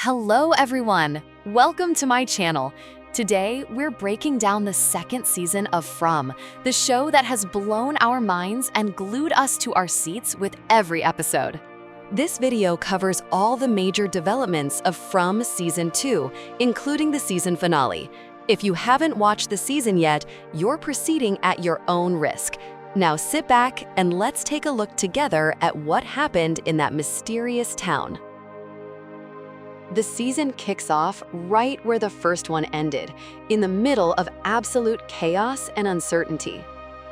Hello everyone! Welcome to my channel. Today, we're breaking down the second season of From, the show that has blown our minds and glued us to our seats with every episode. This video covers all the major developments of From Season 2, including the season finale. If you haven't watched the season yet, you're proceeding at your own risk. Now sit back and let's take a look together at what happened in that mysterious town. The season kicks off right where the first one ended, in the middle of absolute chaos and uncertainty.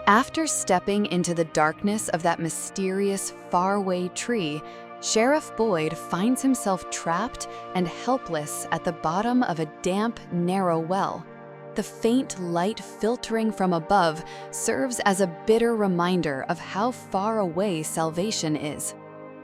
After stepping into the darkness of that mysterious, faraway tree, Sheriff Boyd finds himself trapped and helpless at the bottom of a damp, narrow well. The faint light filtering from above serves as a bitter reminder of how far away salvation is.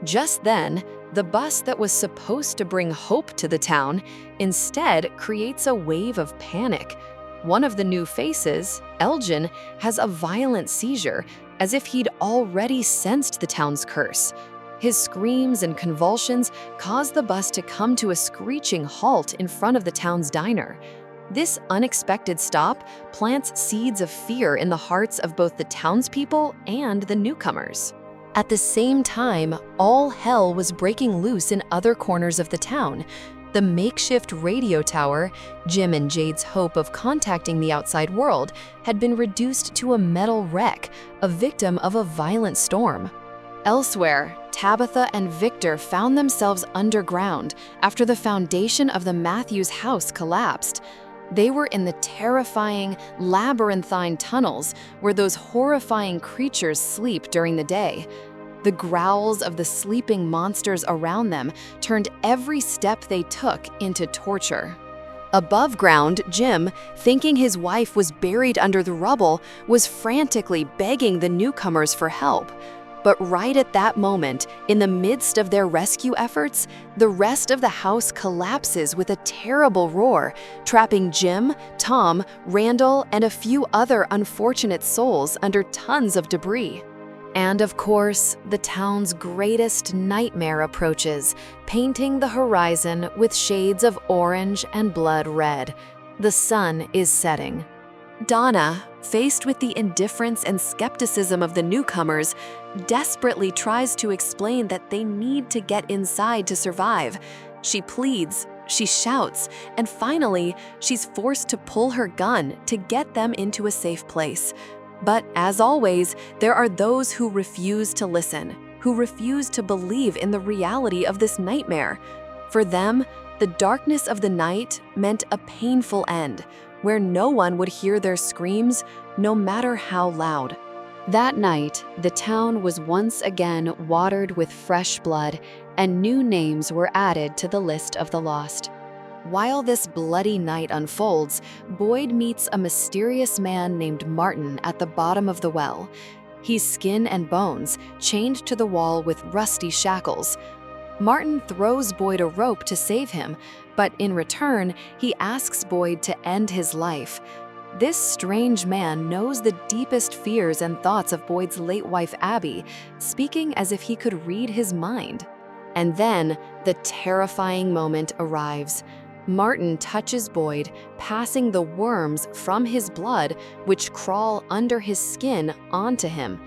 Just then, the bus that was supposed to bring hope to the town instead creates a wave of panic. One of the new faces, Elgin, has a violent seizure, as if he'd already sensed the town's curse. His screams and convulsions cause the bus to come to a screeching halt in front of the town's diner. This unexpected stop plants seeds of fear in the hearts of both the townspeople and the newcomers. At the same time, all hell was breaking loose in other corners of the town. The makeshift radio tower, Jim and Jade's hope of contacting the outside world, had been reduced to a metal wreck, a victim of a violent storm. Elsewhere, Tabitha and Victor found themselves underground after the foundation of the Matthews house collapsed. They were in the terrifying, labyrinthine tunnels where those horrifying creatures sleep during the day. The growls of the sleeping monsters around them turned every step they took into torture. Above ground, Jim, thinking his wife was buried under the rubble, was frantically begging the newcomers for help. But right at that moment, in the midst of their rescue efforts, the rest of the house collapses with a terrible roar, trapping Jim, Tom, Randall, and a few other unfortunate souls under tons of debris. And of course, the town's greatest nightmare approaches, painting the horizon with shades of orange and blood red. The sun is setting. Donna, faced with the indifference and skepticism of the newcomers, desperately tries to explain that they need to get inside to survive. She pleads, she shouts, and finally, she's forced to pull her gun to get them into a safe place. But as always, there are those who refuse to listen, who refuse to believe in the reality of this nightmare. For them, the darkness of the night meant a painful end, where no one would hear their screams, no matter how loud. That night, the town was once again watered with fresh blood, and new names were added to the list of the lost. While this bloody night unfolds, Boyd meets a mysterious man named Martin at the bottom of the well. He's skin and bones, chained to the wall with rusty shackles. Martin throws Boyd a rope to save him, but in return, he asks Boyd to end his life. This strange man knows the deepest fears and thoughts of Boyd's late wife Abby, speaking as if he could read his mind. And then, the terrifying moment arrives. Martin touches Boyd, passing the worms from his blood, which crawl under his skin, onto him.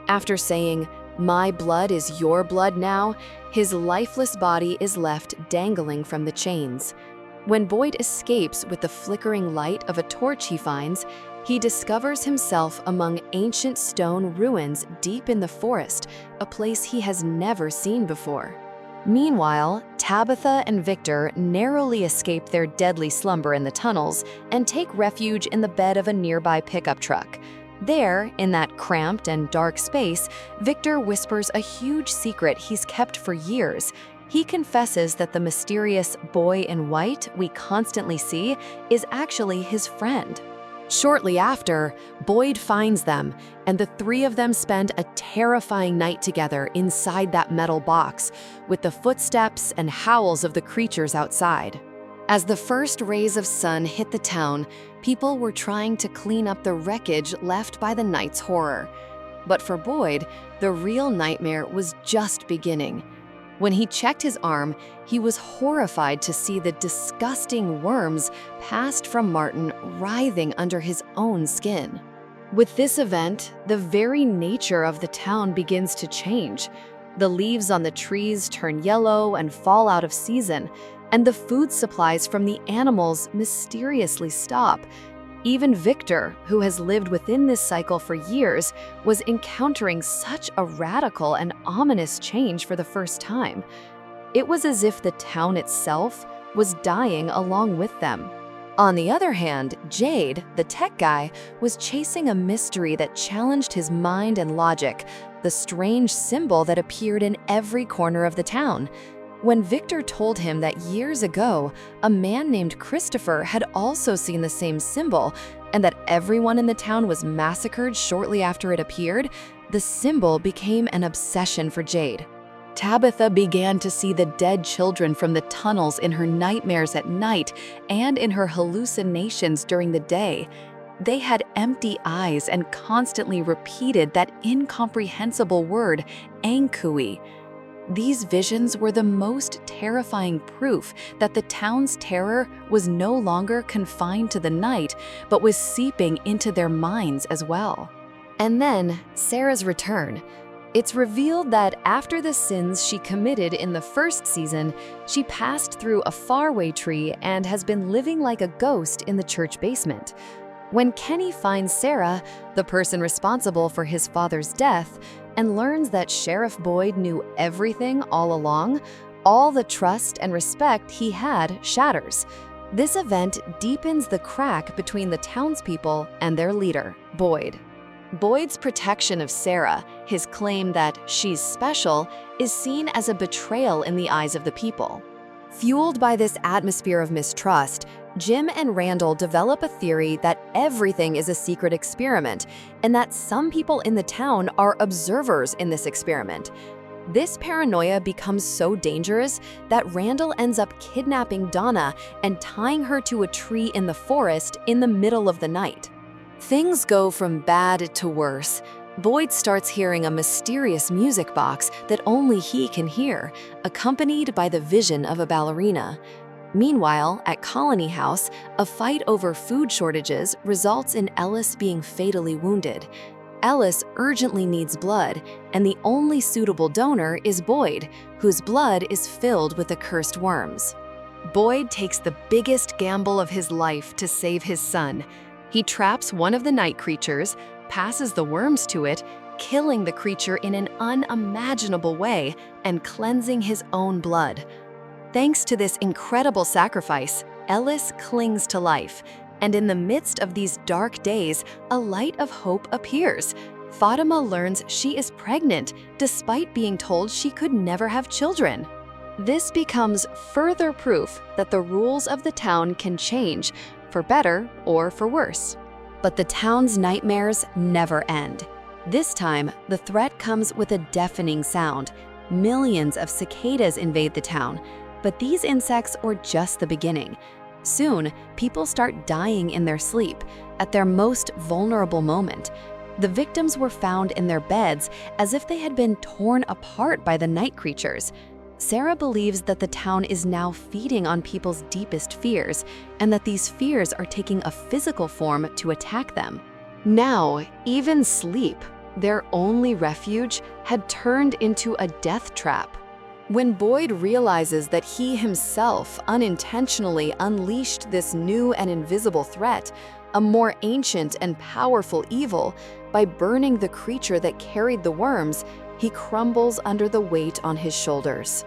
After saying, "My blood is your blood now," his lifeless body is left dangling from the chains. When Boyd escapes with the flickering light of a torch he finds, he discovers himself among ancient stone ruins deep in the forest, a place he has never seen before. Meanwhile, Tabitha and Victor narrowly escape their deadly slumber in the tunnels and take refuge in the bed of a nearby pickup truck. There, in that cramped and dark space, Victor whispers a huge secret he's kept for years. He confesses that the mysterious boy in white we constantly see is actually his friend. Shortly after, Boyd finds them, and the three of them spend a terrifying night together inside that metal box, with the footsteps and howls of the creatures outside. As the first rays of sun hit the town, people were trying to clean up the wreckage left by the night's horror. But for Boyd, the real nightmare was just beginning. When he checked his arm, he was horrified to see the disgusting worms passed from Martin writhing under his own skin. With this event, the very nature of the town begins to change. The leaves on the trees turn yellow and fall out of season, and the food supplies from the animals mysteriously stop. Even Victor, who has lived within this cycle for years, was encountering such a radical and ominous change for the first time. It was as if the town itself was dying along with them. On the other hand, Jade, the tech guy, was chasing a mystery that challenged his mind and logic, the strange symbol that appeared in every corner of the town. When Victor told him that years ago, a man named Christopher had also seen the same symbol and that everyone in the town was massacred shortly after it appeared, the symbol became an obsession for Jade. Tabitha began to see the dead children from the tunnels in her nightmares at night and in her hallucinations during the day. They had empty eyes and constantly repeated that incomprehensible word, Ankui. These visions were the most terrifying proof that the town's terror was no longer confined to the night, but was seeping into their minds as well. And then, Sarah's return. It's revealed that after the sins she committed in the first season, she passed through a faraway tree and has been living like a ghost in the church basement. When Kenny finds Sarah, the person responsible for his father's death, and learns that Sheriff Boyd knew everything all along, all the trust and respect he had shatters. This event deepens the crack between the townspeople and their leader, Boyd. Boyd's protection of Sarah, his claim that she's special, is seen as a betrayal in the eyes of the people. Fueled by this atmosphere of mistrust, Jim and Randall develop a theory that everything is a secret experiment and that some people in the town are observers in this experiment. This paranoia becomes so dangerous that Randall ends up kidnapping Donna and tying her to a tree in the forest in the middle of the night. Things go from bad to worse. Boyd starts hearing a mysterious music box that only he can hear, accompanied by the vision of a ballerina. Meanwhile, at Colony House, a fight over food shortages results in Ellis being fatally wounded. Ellis urgently needs blood, and the only suitable donor is Boyd, whose blood is filled with the cursed worms. Boyd takes the biggest gamble of his life to save his son. He traps one of the night creatures, passes the worms to it, killing the creature in an unimaginable way and cleansing his own blood. Thanks to this incredible sacrifice, Ellis clings to life, and in the midst of these dark days, a light of hope appears. Fatima learns she is pregnant, despite being told she could never have children. This becomes further proof that the rules of the town can change, for better or for worse. But the town's nightmares never end. This time, the threat comes with a deafening sound. Millions of cicadas invade the town, but these insects are just the beginning. Soon, people start dying in their sleep, at their most vulnerable moment. The victims were found in their beds as if they had been torn apart by the night creatures. Sarah believes that the town is now feeding on people's deepest fears, and that these fears are taking a physical form to attack them. Now, even sleep, their only refuge, had turned into a death trap. When Boyd realizes that he himself unintentionally unleashed this new and invisible threat, a more ancient and powerful evil, by burning the creature that carried the worms, he crumbles under the weight on his shoulders.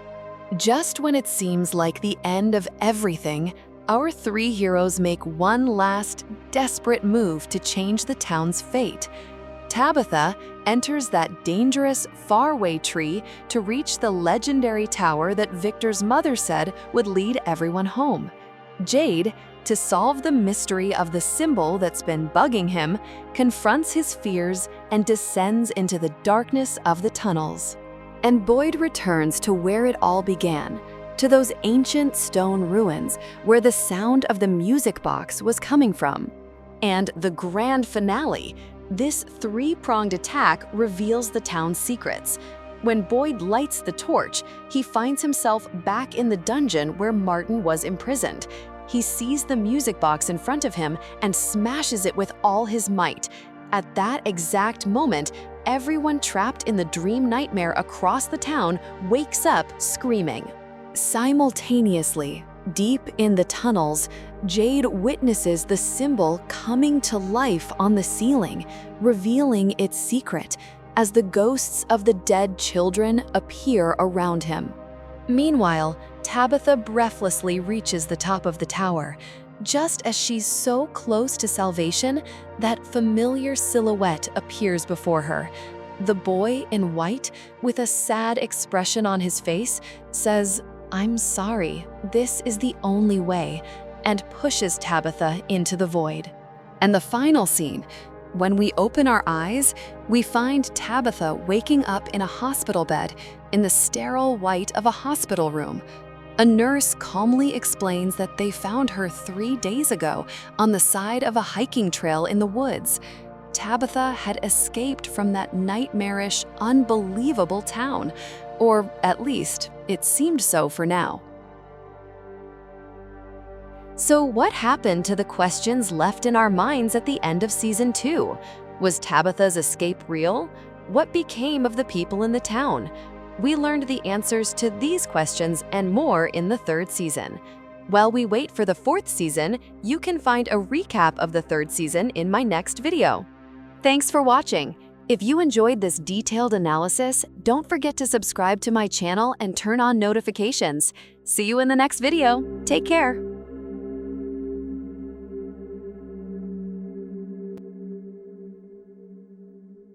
Just when it seems like the end of everything, our three heroes make one last, desperate move to change the town's fate. Tabitha enters that dangerous, faraway tree to reach the legendary tower that Victor's mother said would lead everyone home. Jade, to solve the mystery of the symbol that's been bugging him, confronts his fears and descends into the darkness of the tunnels. And Boyd returns to where it all began, to those ancient stone ruins where the sound of the music box was coming from. And the grand finale, this three-pronged attack reveals the town's secrets. When Boyd lights the torch, he finds himself back in the dungeon where Martin was imprisoned. He sees the music box in front of him and smashes it with all his might. At that exact moment, everyone trapped in the dream nightmare across the town wakes up screaming. Simultaneously, deep in the tunnels, Jade witnesses the symbol coming to life on the ceiling, revealing its secret as the ghosts of the dead children appear around him. Meanwhile, Tabitha breathlessly reaches the top of the tower. Just as she's so close to salvation, that familiar silhouette appears before her. The boy in white, with a sad expression on his face, says, "I'm sorry, this is the only way," and pushes Tabitha into the void. And the final scene, when we open our eyes, we find Tabitha waking up in a hospital bed in the sterile white of a hospital room. A nurse calmly explains that they found her 3 days ago on the side of a hiking trail in the woods. Tabitha had escaped from that nightmarish, unbelievable town, or at least it seemed so for now. So what happened to the questions left in our minds at the end of Season 2? Was Tabitha's escape real? What became of the people in the town? We learned the answers to these questions and more in the 3rd season. While we wait for the 4th season, you can find a recap of the 3rd season in my next video. Thanks for watching. If you enjoyed this detailed analysis, don't forget to subscribe to my channel and turn on notifications. See you in the next video. Take care.